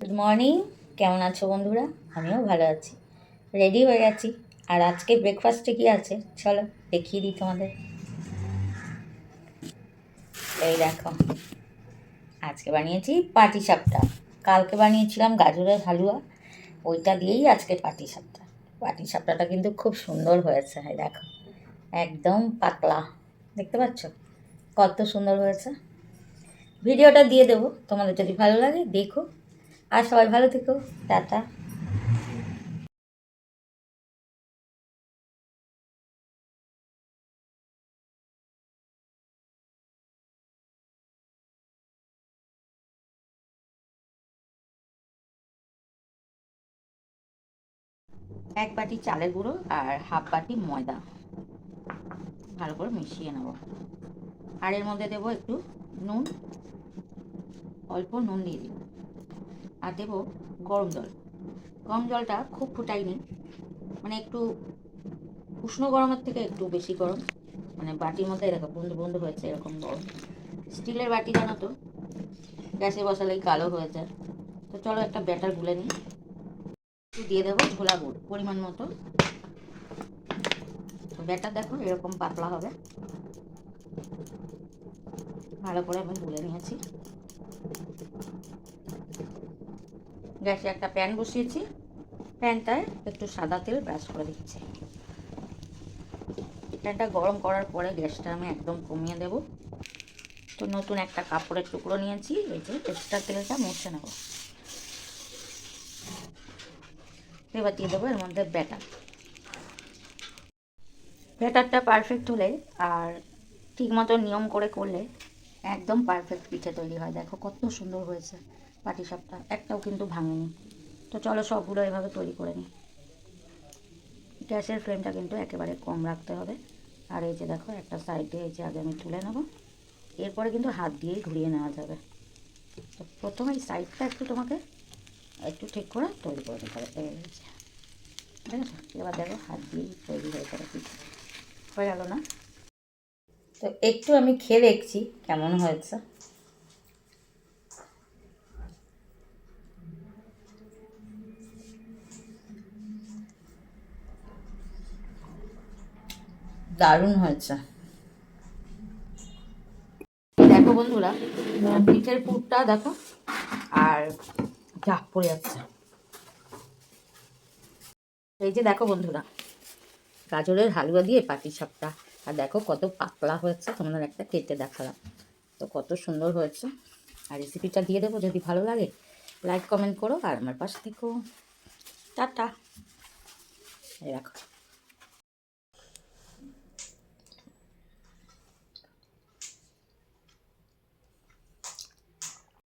Good morning. কেমন আছো বন্ধুরা? আমিও ভালো আছি। রেডি হয়ে গেছি। আর আজকে ব্রেকফাস্টে কি আছে চলো দেখিয়ে দিই তোমাদের। এই দেখো, আজকে বানিয়েছি পাটিসাপটা। কালকে বানিয়েছিলাম গাজরের হালুয়া, ওইটা দিয়েই আজকে পাটিসাপটা। পাটিসাপটাটা কিন্তু খুব সুন্দর হয়েছে। এই দেখো, একদম পাতলা, দেখতে পাচ্ছ কত সুন্দর হয়েছে। ভিডিওটা দিয়ে দেবো, তোমাদের যদি ভালো লাগে দেখো। আর সবাই ভালো থেকো। টাটা। এক বাটি চালের গুঁড়ো আর হাফ বাটি ময়দা ভালো করে মিশিয়ে নেব। আর এর মধ্যে দেবো একটু নুন, অল্প নুন দিয়ে দিব। আর দেবো গরম জল। গরম জলটা খুব ফুটাইনি, মানে একটু উষ্ণ গরমের থেকে একটু বেশি গরম, মানে বাটির মধ্যে এরকম বন্ধু বন্ধু হয়েছে এরকম গরম। স্টিলের বাটি জানো তো, গ্যাসে বসালেই কালো হয়ে যায়। তো চলো একটা ব্যাটার গুলে নিই। একটু দিয়ে দেবো ছোলা গুড় পরিমাণ মতো। তো ব্যাটার দেখো এরকম পাতলা হবে। ভালো করে আমি গুলে নিয়েছি। গ্যাসে একটা প্যান বসিয়েছি, প্যানটায় একটু সাদা তেল ব্রাশ করে দিচ্ছি। প্যানটা গরম করার পরে গ্যাসটা আমি একদম কমিয়ে দেব। তো নতুন একটা কাপড়ের টুকরো নিয়েছি, এই যে এক্সট্রা তেলটা মুছে নেব। এবার দিয়ে দেবো এর মধ্যে ব্যাটার। ব্যাটারটা পারফেক্ট হলে আর ঠিক মতো নিয়ম করে করলে একদম পারফেক্ট পিঠে তৈরি হয়। দেখো কত সুন্দর হয়েছে পাটিসাপটা, একটাও কিন্তু ভাঙেনি। তো চলো সবগুলো এভাবে তৈরি করে নিই। গ্যাসের ফ্লেমটা কিন্তু একেবারে কম রাখতে হবে। আর এই যে দেখো একটা সাইডে এই যে আগে আমি তুলে নেব, এরপরে কিন্তু হাত দিয়েই ঘুরিয়ে নেওয়া যাবে। তো প্রথমে এই সাইডটা একটু তোমাকে একটু ঠিক করে তৈরি করে দিতে হবে। এই যে দেখেছো, এবার দেখো হাত দিয়েই তৈরি হয়ে যাবে পিঠে। হয়ে গেল না? তো একটু আমি খেয়ে দেখছি কেমন হয়েছে। দারুণ হয়েছে। দেখো বন্ধুরা, পিঠের পুরটা দেখো, আর যা পড়ে যাচ্ছে। এই যে দেখো বন্ধুরা, গাজরের হালুয়া দিয়ে পাটিসাপটা, আর দেখো কত পাতলা হয়েছে। তোমাদের একটা কেটে দেখালাম, তো কত সুন্দর হয়েছে। আর রেসিপিটা দিয়ে দেবো, যদি ভালো লাগে লাইক কমেন্ট করো আর আমার পাশে থেকো। টাটা। এই দেখো।